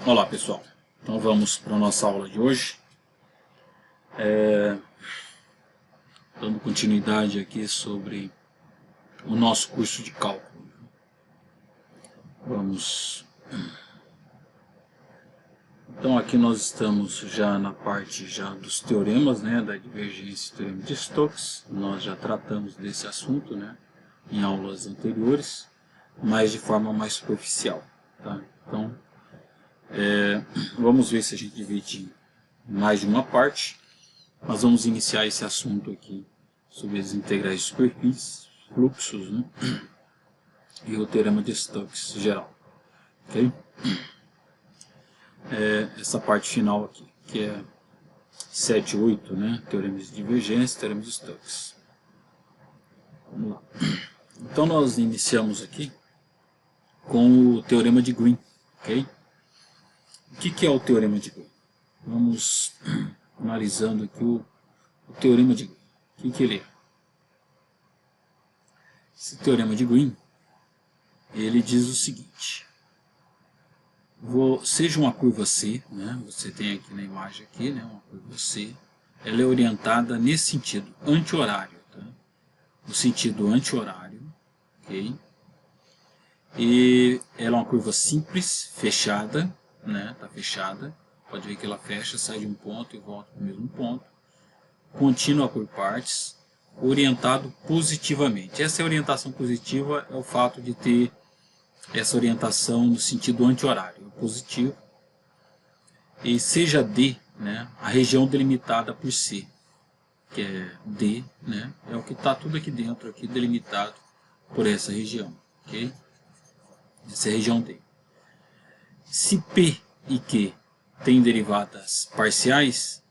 Olá pessoal, então vamos para a nossa aula de hoje, dando continuidade aqui sobre o nosso curso de cálculo. Então aqui nós estamos já na parte dos teoremas, né, da divergência e teorema de Stokes. Nós já tratamos desse assunto, né, em aulas anteriores, mas de forma mais superficial, tá? Então vamos ver se a gente divide em mais de uma parte. Nós vamos iniciar esse assunto aqui sobre as integrais de superfície, fluxos, né, e o teorema de Stokes geral. Okay? Essa parte final aqui, que é 7 e 8, né, teoremas de divergência e teorema de Stokes. Vamos lá. Então nós iniciamos aqui com o teorema de Green. Okay? O que é o teorema de Green? Vamos analisando aqui o teorema de Green. O que ele é? Esse teorema de Green, ele diz o seguinte: seja uma curva C, né, você tem aqui na imagem aqui, né, uma curva C, ela é orientada nesse sentido, anti-horário, tá? No sentido anti-horário, ok? E ela é uma curva simples, fechada, né, tá fechada, pode ver que ela fecha, sai de um ponto e volta para o mesmo ponto, contínua por partes, orientado positivamente. Essa orientação positiva é o fato de ter essa orientação no sentido anti-horário, positivo, e seja D, né, a região delimitada por C, que é D, né, é o que está tudo aqui dentro, aqui delimitado por essa região, ok? Essa é a região D. Se P e Q têm derivadas parciais,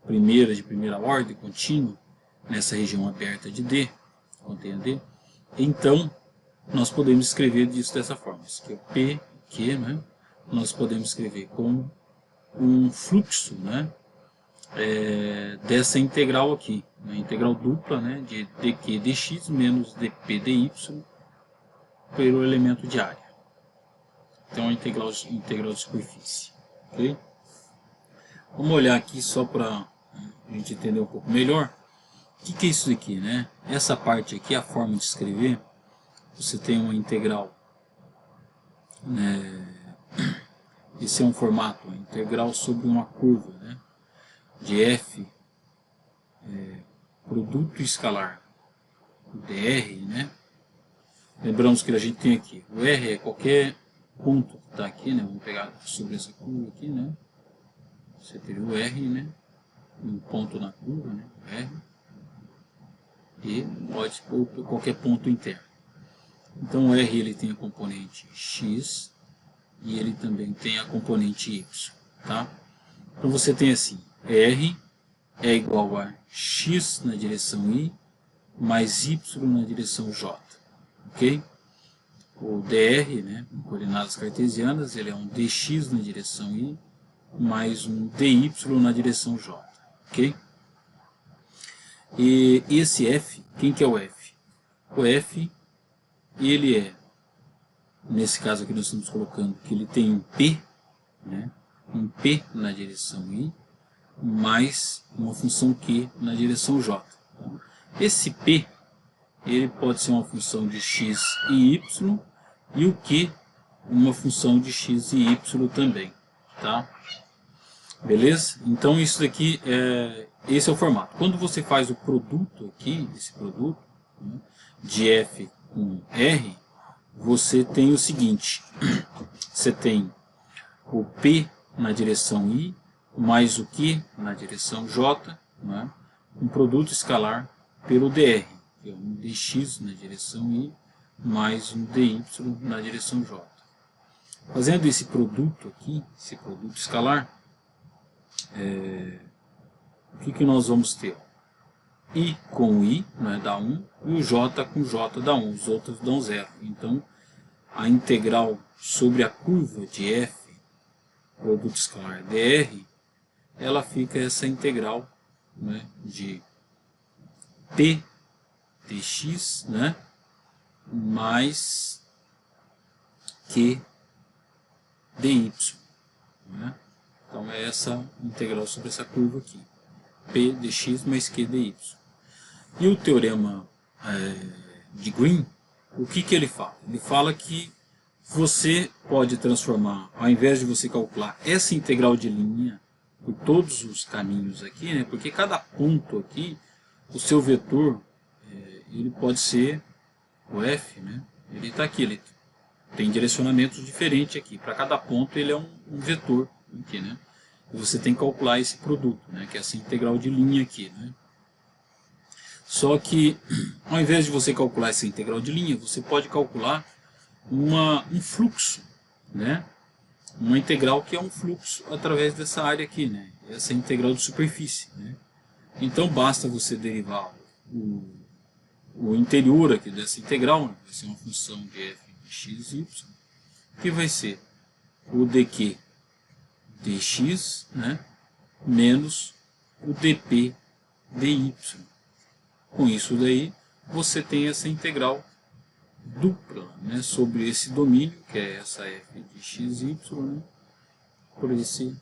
de primeira ordem, contínua, nessa região aberta de D, contém a D, então nós podemos escrever isso dessa forma. Isso aqui é P, Q, né? Nós podemos escrever como um fluxo, né, dessa integral aqui, né, integral dupla, né, de dq dx menos dp dy pelo elemento de área. Então, a integral de superfície. Okay? Vamos olhar aqui só para a gente entender um pouco melhor. O que é isso aqui, né? Essa parte aqui, a forma de escrever, você tem uma integral, né? Esse é um formato, uma integral sobre uma curva, né, de f, produto escalar, dr, né? Lembramos que a gente tem aqui, o r é qualquer ponto que está aqui, né? Vamos pegar sobre essa curva aqui, né? Você teria o r, né? Um ponto na curva, né? R, e pode pôr qualquer ponto interno. Então o r ele tem a componente x e ele também tem a componente y, tá? Então você tem assim, r é igual a x na direção y mais y na direção j, ok? O dr, né, em coordenadas cartesianas, ele é um dx na direção y mais um dy na direção j, ok? E esse f, quem que é o f? O f, ele é, nesse caso aqui nós estamos colocando que ele tem um p, né, um p na direção y mais uma função q na direção j. Então, esse p, ele pode ser uma função de x e y, e o q uma função de x e y também, tá? Beleza? Então isso daqui esse é o formato. Quando você faz o produto aqui, esse produto, né, de f com r, você tem o seguinte: você tem o p na direção y mais o q na direção j, né, um produto escalar pelo dr, que é um dx na direção y mais um dy na direção j. Fazendo esse produto aqui, esse produto escalar, o que nós vamos ter? I com I, né, dá 1, e o J com J dá 1, os outros dão 0. Então, a integral sobre a curva de f, produto escalar dr, ela fica essa integral, né, de p dx, né, mais q dy. Né? Então é essa integral sobre essa curva aqui, p dx mais q dy. E o teorema de Green, o que ele fala? Ele fala que você pode transformar, ao invés de você calcular essa integral de linha por todos os caminhos aqui, né, porque cada ponto aqui, o seu vetor, ele pode ser o f, né, ele está aqui, ele tem direcionamentos diferentes aqui, para cada ponto ele é um vetor aqui, né, e você tem que calcular esse produto, né, que é essa integral de linha aqui, né. Só que, ao invés de você calcular essa integral de linha, você pode calcular um fluxo, né? Uma integral que é um fluxo através dessa área aqui, né? Essa integral de superfície, né? Então basta você derivar o interior aqui dessa integral, né? Vai ser uma função de f de x e y, que vai ser o dq dx, né? Menos o dp dy. Com isso daí, você tem essa integral dupla, né, sobre esse domínio, que é essa f de x e y, né, por esse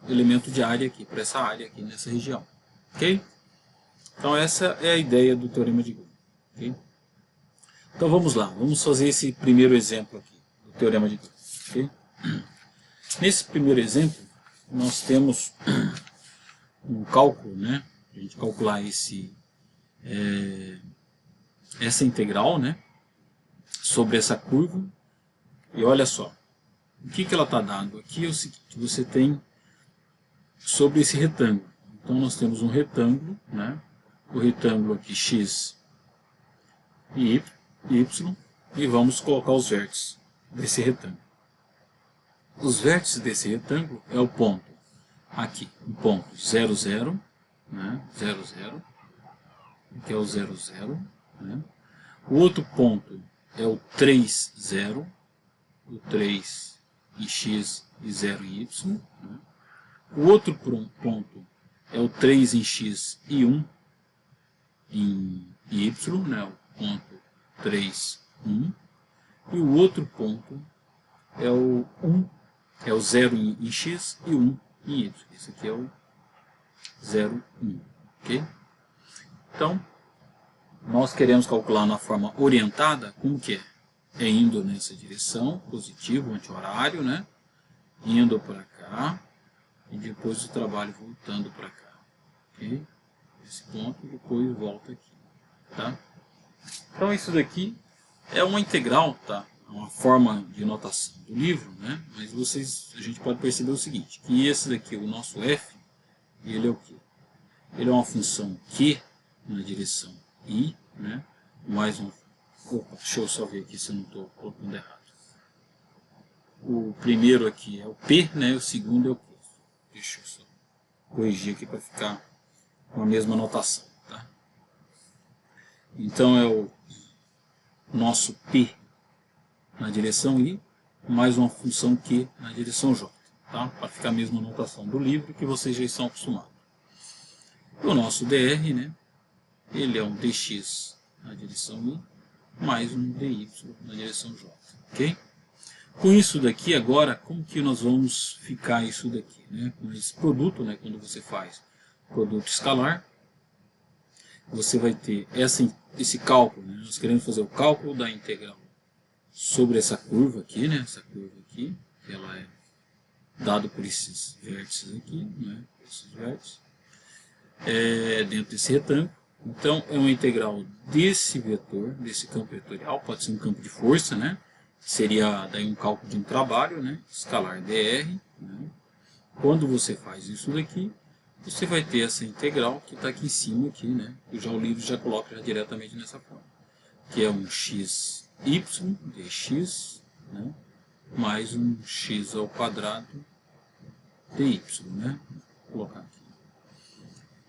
elemento de área aqui, por essa área aqui nessa região. Ok? Então essa é a ideia do teorema de Green. Okay? Então vamos lá, vamos fazer esse primeiro exemplo aqui, do teorema de Green. Okay? Nesse primeiro exemplo, nós temos um cálculo, né, a gente calcular essa integral, né, sobre essa curva, e olha só, o que ela está dando aqui é o seguinte, você tem sobre esse retângulo, então nós temos um retângulo, né, o retângulo aqui x e y, e vamos colocar os vértices desse retângulo. Os vértices desse retângulo é o ponto, aqui, o ponto 0, 0, né, 0, 0, que é o 0, 0, né. O outro ponto é o 3, 0, o 3 em x e 0 em y. Né? O outro ponto é o 3 em x e 1 em y, né? O ponto 3, 1. E o outro ponto é o 0 em x e 1 em y. Esse aqui é o 0, 1. Okay? Então, nós queremos calcular na forma orientada, como que é? É indo nessa direção, positivo, anti-horário, né? Indo para cá, e depois o trabalho voltando para cá. Ok? Esse ponto, e depois volta aqui. Tá? Então isso daqui é uma integral, tá? É uma forma de notação do livro, né? Mas a gente pode perceber o seguinte, que esse daqui, o nosso f, ele é o quê? Ele é uma função q na direção i, né? Mais um. Opa, deixa eu só ver aqui se eu não estou colocando errado. O primeiro aqui é o p, né? O segundo é o q. Deixa eu só corrigir aqui para ficar com a mesma notação. Tá? Então é o nosso p na direção i, mais uma função q na direção j. Tá? Para ficar a mesma notação do livro que vocês já estão acostumados. O nosso dr, né? Ele é um dx na direção i, mais um dy na direção j. Ok? Com isso daqui agora, como que nós vamos ficar isso daqui? Né? Com esse produto, né? Quando você faz produto escalar, você vai ter esse cálculo. Né? Nós queremos fazer o cálculo da integral sobre essa curva aqui, né? Essa curva aqui, que ela é dada por esses vértices aqui, né? Esses vértices, dentro desse retângulo. Então, é uma integral desse vetor, desse campo vetorial, pode ser um campo de força, né? Seria daí um cálculo de um trabalho, né? Escalar dr. Né? Quando você faz isso daqui, você vai ter essa integral que está aqui em cima, aqui, né? O livro já coloca diretamente nessa forma, que é um xy dx, né? Mais um x ao quadrado dy, né? Vou colocar aqui.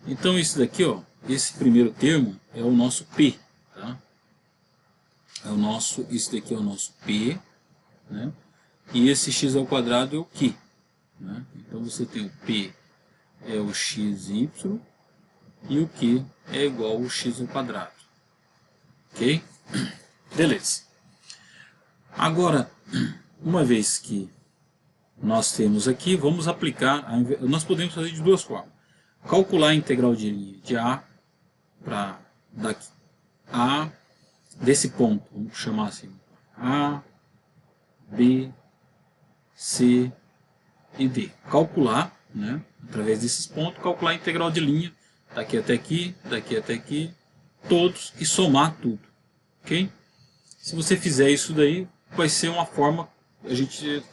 Então isso daqui, ó, esse primeiro termo é o nosso p, tá? Isso daqui é o nosso p, né? E esse x ao quadrado é o Q, né? Então você tem o P é o xy e o Q é igual ao x ao quadrado. Ok? Beleza. Agora, uma vez que nós temos aqui, vamos aplicar, nós podemos fazer de duas formas. Calcular a integral de linha de A para daqui A, desse ponto, vamos chamar assim, A, B, C e D. Calcular, né, através desses pontos, calcular a integral de linha daqui até aqui, todos e somar tudo. Ok? Se você fizer isso daí, vai ser uma forma,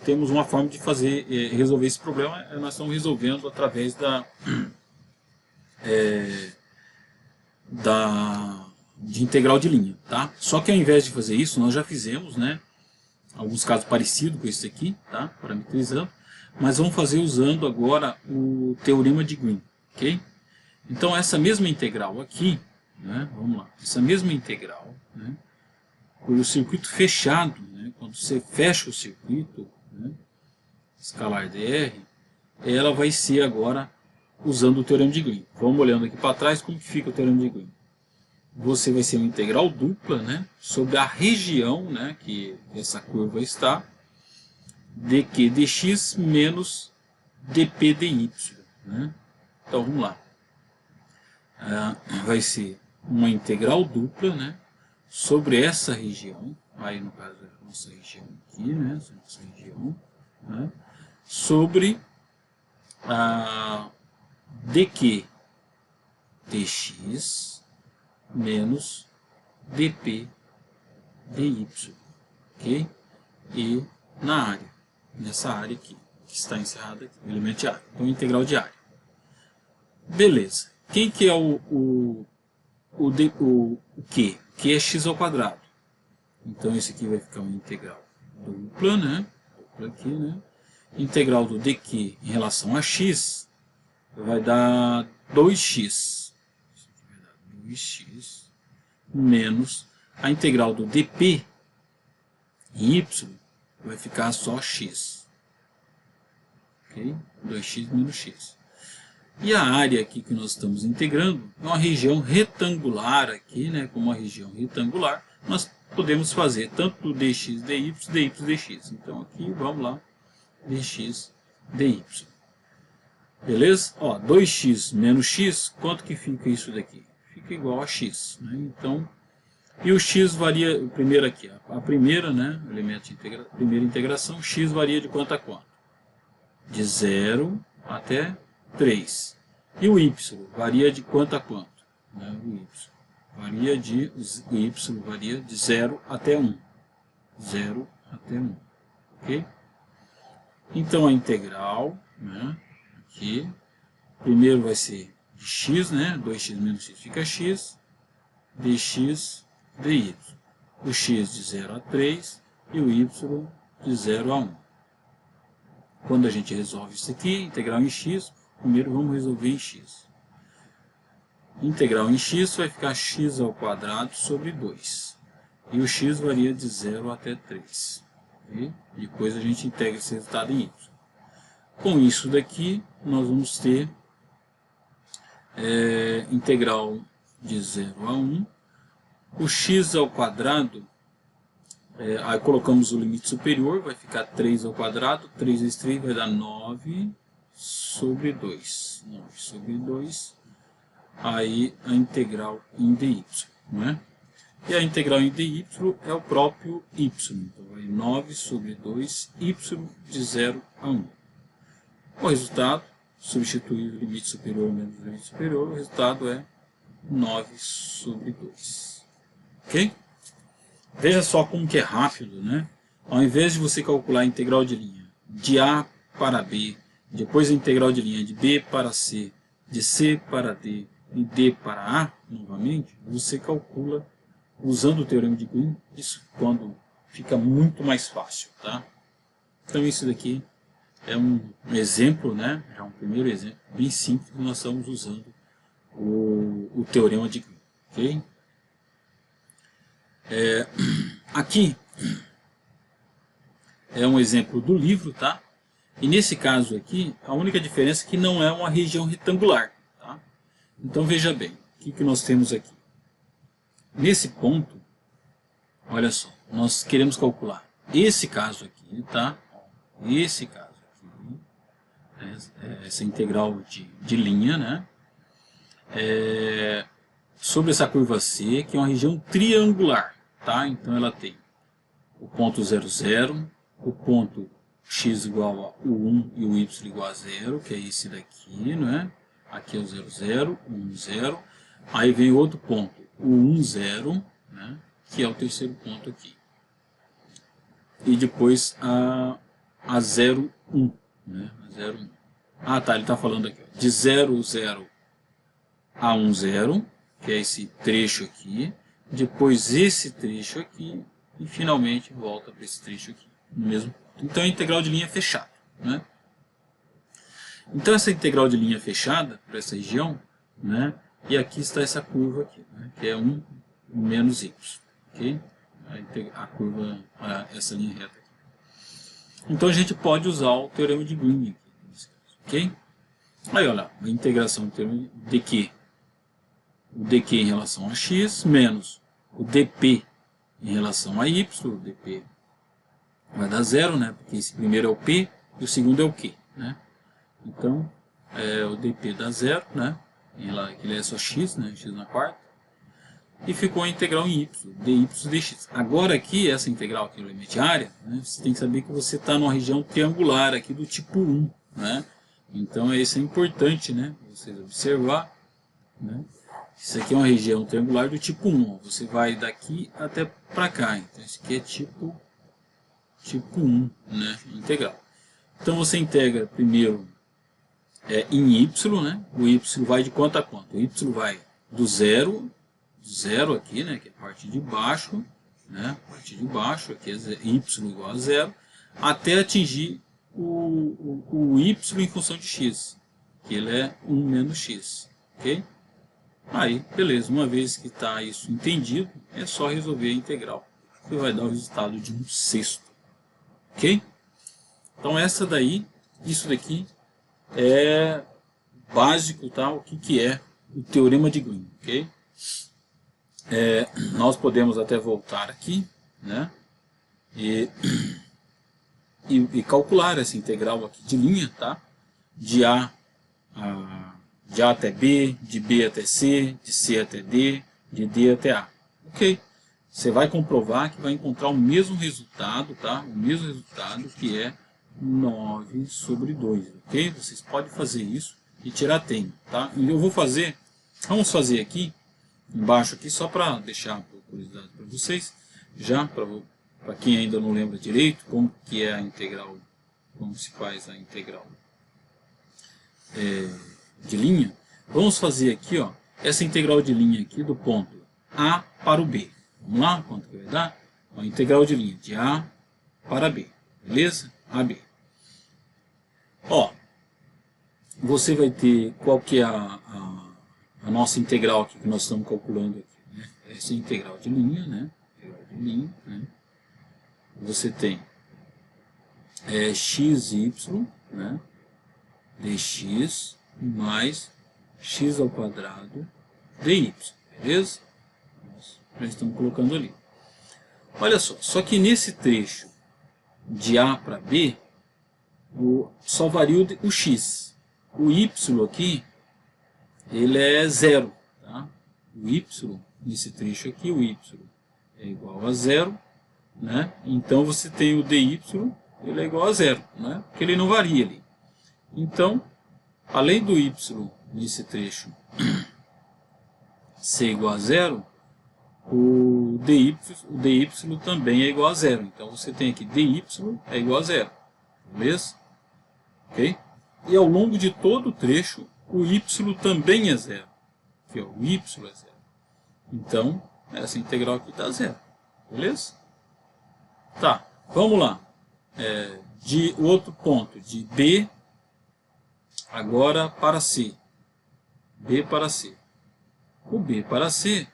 temos uma forma de fazer, resolver esse problema, nós estamos resolvendo através de integral de linha, tá? Só que ao invés de fazer isso, nós já fizemos, né, alguns casos parecidos com esse aqui, tá? Parametrizando, mas vamos fazer usando agora o teorema de Green, ok? Então essa mesma integral aqui, né, vamos lá, essa mesma integral, né, por o circuito fechado, né, quando você fecha o circuito, né, escalar dr, ela vai ser agora usando o teorema de Green. Vamos olhando aqui para trás como que fica o teorema de Green. Você vai ser uma integral dupla, né, sobre a região, né, que essa curva está, dq dx menos dp dy. Né? Então vamos lá. Vai ser uma integral dupla, né, sobre essa região, aí no caso é a nossa região aqui, né, essa nossa região, né, sobre a dq dx menos dp dy, ok? E na área, nessa área aqui, que está encerrada aqui, o elemento de área, então integral de área. Beleza. Quem que é o Q? Q é x ao quadrado. Então esse aqui vai ficar uma integral dupla, né? Dupla aqui, né? Integral do dq em relação a x vai dar 2x. 2x menos a integral do dp em y vai ficar só x. Ok? 2x menos x. E a área aqui que nós estamos integrando é uma região retangular aqui, né? Como uma região retangular, nós podemos fazer tanto do dx, dy, dy, dx. Então aqui, vamos lá, dx, dy. Beleza? Ó, 2x menos x, quanto que fica isso daqui? Fica igual a x. Né? Então, e o x varia, primeiro aqui, a primeira, né? Elemento de primeira integração, x varia de quanto a quanto? De 0 até 3. E o y varia de quanto a quanto? Né? O y varia de 0 até 1. 0 até 1. Ok? Então a integral, né, aqui, primeiro vai ser de x, né, 2x menos x fica x, dx dy. O x de 0 a 3 e o y de 0 a 1. Quando a gente resolve isso aqui, integral em x, primeiro vamos resolver em x. Integral em x vai ficar x ao quadrado sobre 2. E o x varia de 0 até 3. Okay? Depois a gente integra esse resultado em y. Com isso daqui, nós vamos ter integral de 0 a 1. O x ao quadrado, aí colocamos o limite superior, vai ficar 3 ao quadrado. 3 vezes 3 vai dar 9 sobre 2. 9 sobre 2. Aí a integral em dy. Né? E a integral em dy é o próprio y. Então vai 9 sobre 2, y de 0 a 1. O resultado, substituir o limite superior menos o limite superior, o resultado é 9 sobre 2. Ok? Veja só como que é rápido, né? Ao invés de você calcular a integral de linha de A para B, depois a integral de linha de B para C, de C para D e D para A, novamente, você calcula usando o teorema de Green, isso quando fica muito mais fácil, tá? Então isso daqui é um exemplo, né? É um primeiro exemplo bem simples que nós estamos usando o teorema de Green, ok? Aqui é um exemplo do livro, tá? E nesse caso aqui, a única diferença é que não é uma região retangular, tá? Então veja bem, o que nós temos aqui? Nesse ponto, olha só, nós queremos calcular esse caso aqui, tá? Esse caso aqui, essa integral de linha, né? Sobre essa curva C, que é uma região triangular, tá? Então ela tem o ponto 0, 0, o ponto x igual a 1 e o y igual a 0, que é esse daqui, não é? Aqui é o 0, 0, 1, 0. Aí vem outro ponto, o 1, 0, né? Que é o terceiro ponto aqui. E depois a 0, 1, né? A 0, 1. Ah, tá, ele está falando aqui, ó, de 0, 0 a 1, 0, que é esse trecho aqui. Depois esse trecho aqui. E finalmente volta para esse trecho aqui. No mesmo ponto. Então é integral de linha fechada, né? Então essa integral de linha fechada para essa região, né? E aqui está essa curva aqui, né? Que é 1 menos y, ok? A curva, essa linha reta aqui. Então a gente pode usar o teorema de Green aqui, nesse caso, ok? Aí olha, a integração do teorema de Q, o dq em relação a x menos o dp em relação a y, o dp vai dar 0, né? Porque esse primeiro é o p e o segundo é o q, né? Então, o dp dá 0, né? Ele é só x, né? X na quarta. E ficou a integral em y, dy dx. Agora aqui, essa integral aqui no limite área, né? Você tem que saber que você está numa região triangular aqui do tipo 1, né? Então, isso é importante, né? Vocês observar, né? Isso aqui é uma região triangular do tipo 1. Você vai daqui até para cá. Então, isso aqui é tipo 1, né? Integral. Então, você integra primeiro em y, né? O y vai de quanto a quanto? O y vai do zero aqui, né? Que é a parte de baixo, né? A parte de baixo, aqui é y igual a 0, até atingir o y em função de x, que ele é 1 menos x, ok? Aí, beleza, uma vez que está isso entendido, é só resolver a integral, que vai dar o resultado de 1/6, ok? Então isso daqui é básico, tá? O que é o teorema de Green, ok? Nós podemos até voltar aqui, né? E calcular essa integral aqui de linha, tá? De A até B, de B até C, de C até D, de D até A. Ok? Você vai comprovar que vai encontrar o mesmo resultado, tá? O mesmo resultado, que é 9/2, ok? Vocês podem fazer isso e tirar tempo, tá? E vamos fazer aqui, embaixo aqui, só para deixar por curiosidade para vocês, já para quem ainda não lembra direito como que é a integral, como se faz a integral de linha. Vamos fazer aqui, ó, essa integral de linha aqui do ponto A para o B. Vamos lá, quanto que vai dar? A integral de linha de A para B, beleza? AB. Ó, você vai ter qual que é a nossa integral aqui que nós estamos calculando aqui, né? Essa integral de linha, né? Integral de linha, né? Você tem xy, né? Dx mais x ao quadrado dy, beleza? Nós estamos colocando ali. Olha só que nesse trecho de A para B, só varia o x. O y aqui, ele é 0. Tá? O y, nesse trecho aqui, o y é igual a 0. Né? Então você tem o dy, ele é igual a 0. Né? Porque ele não varia ali. Então, além do y nesse trecho ser igual a 0, o dy também é igual a 0. Então você tem aqui dy é igual a 0. Beleza? Ok? E ao longo de todo o trecho, o y também é 0. Aqui, ó, o y é 0. Então, essa integral aqui está 0. Beleza? Tá, vamos lá. De outro ponto, de B agora para C. B para C. O B para C,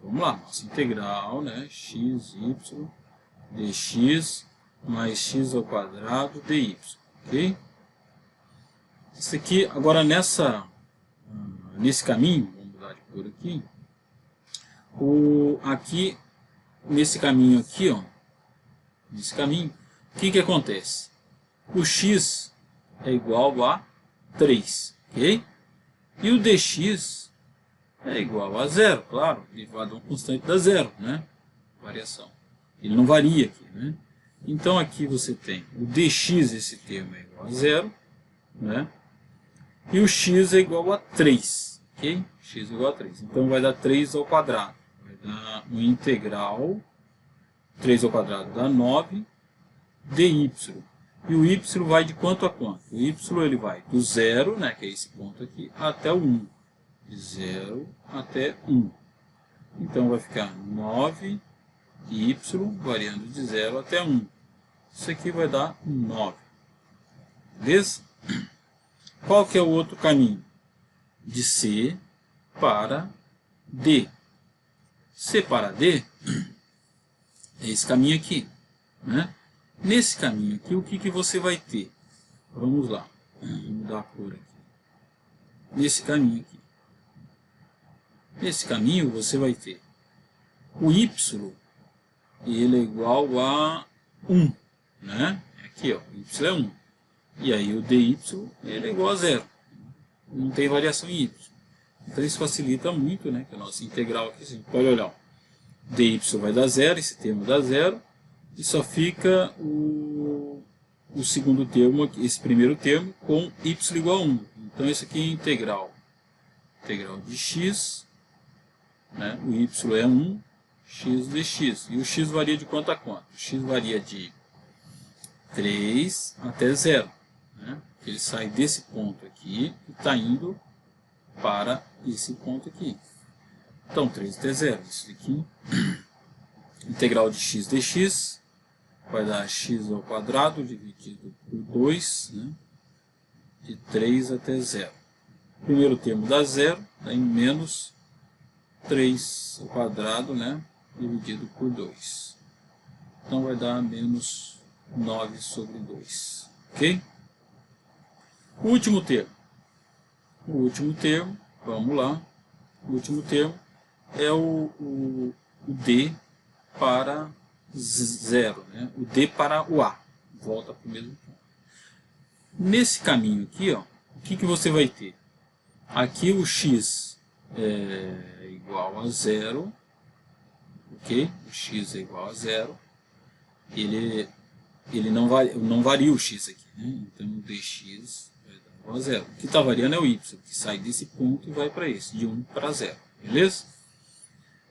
vamos lá, nossa integral, né, xy dx mais x ao quadrado dy, ok? Isso aqui, agora nesse caminho, vamos mudar de cor aqui, nesse caminho aqui, ó, nesse caminho, o que acontece? O x é igual a 3, ok? E o dx é igual a 0, claro, derivado de uma constante da zero, né? Variação. Ele não varia aqui, né? Então aqui você tem o dx, esse termo é igual a 0, né? E o x é igual a 3, ok? X é igual a 3. Então vai dar 3 ao quadrado. Vai dar uma integral, 3 ao quadrado dá 9, dy. E o y vai de quanto a quanto? O y ele vai do 0, né, que é esse ponto aqui, até o 1. De 0 até 1. Então vai ficar 9y variando de 0 até 1. Isso aqui vai dar 9. Beleza? Qual que é o outro caminho? De C para D. C para D é esse caminho aqui, né? Nesse caminho aqui, o que você vai ter? Vamos lá. Vou mudar a cor aqui. Nesse caminho aqui. Nesse caminho você vai ter o y, ele é igual a 1, né? Aqui, ó, y é 1. E aí o dy, ele é igual a 0. Não tem variação em y. Então isso facilita muito, né? Que a nossa integral aqui, você pode olhar, ó, dy vai dar 0, esse termo dá 0, e só fica o segundo termo, aqui, esse primeiro termo, com y igual a 1. Então isso aqui é integral de x, né? O y é 1, x dx. E o x varia de quanto a quanto? O x varia de 3 até 0. Né? Ele sai desse ponto aqui e está indo para esse ponto aqui. Então 3 até 0. Isso aqui, integral de x dx, vai dar x ao quadrado dividido por 2, né? De 3 até 0. O primeiro termo dá 0, dá em menos 3 ao quadrado, né? Dividido por 2. Então vai dar menos 9 sobre 2. Ok? O último termo. Vamos lá. O último termo é o D para 0, né? O D para o A. Volta para o mesmo ponto. Nesse caminho aqui, ó, o que você vai ter? Aqui o x é igual a 0. Ok? O x é igual a 0. Ele não varia o x aqui, né? Então o dx vai dar igual a 0. O que está variando é o y, que sai desse ponto e vai para esse, de 1 para 0. Beleza?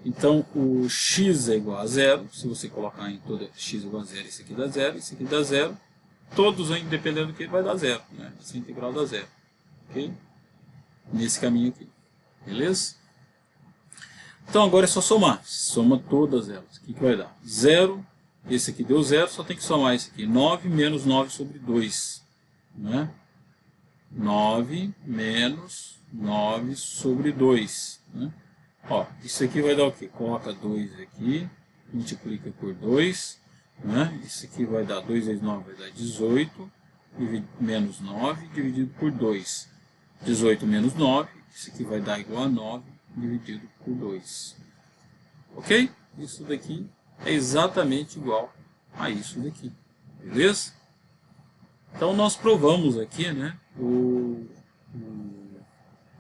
Então o x é igual a 0. Se você colocar em toda x igual a 0, esse aqui dá 0, esse aqui dá 0. Todos, independendo do que, vai dar 0. Né? Essa integral dá 0. Ok? Nesse caminho aqui. Beleza? Então agora é só somar. Soma todas elas. O que vai dar? 0. Esse aqui deu 0, só tem que somar esse aqui. 9 menos 9 sobre 2. Né? 9 menos 9 sobre 2. Né? Ó, isso aqui vai dar o quê? Coloca 2 aqui, multiplica por 2. Né? Isso aqui vai dar 2 vezes 9 vai dar 18. Menos 9 dividido por 2. 18 menos 9. Isso aqui vai dar igual a 9 dividido por 2. Ok? Isso daqui é exatamente igual a isso daqui. Beleza? Então nós provamos aqui, né,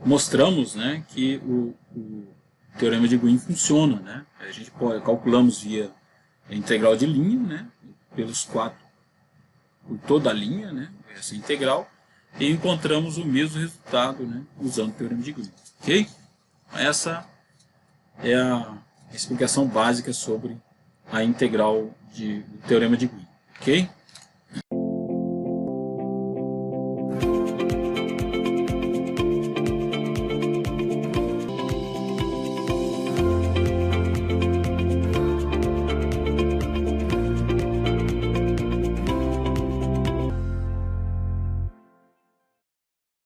mostramos, né, que o teorema de Green funciona, né? A gente calculamos via integral de linha, né, por toda a linha, né, essa integral, e encontramos o mesmo resultado, né, usando o teorema de Green. Ok? Essa é a explicação básica sobre a integral do teorema de Green. Ok?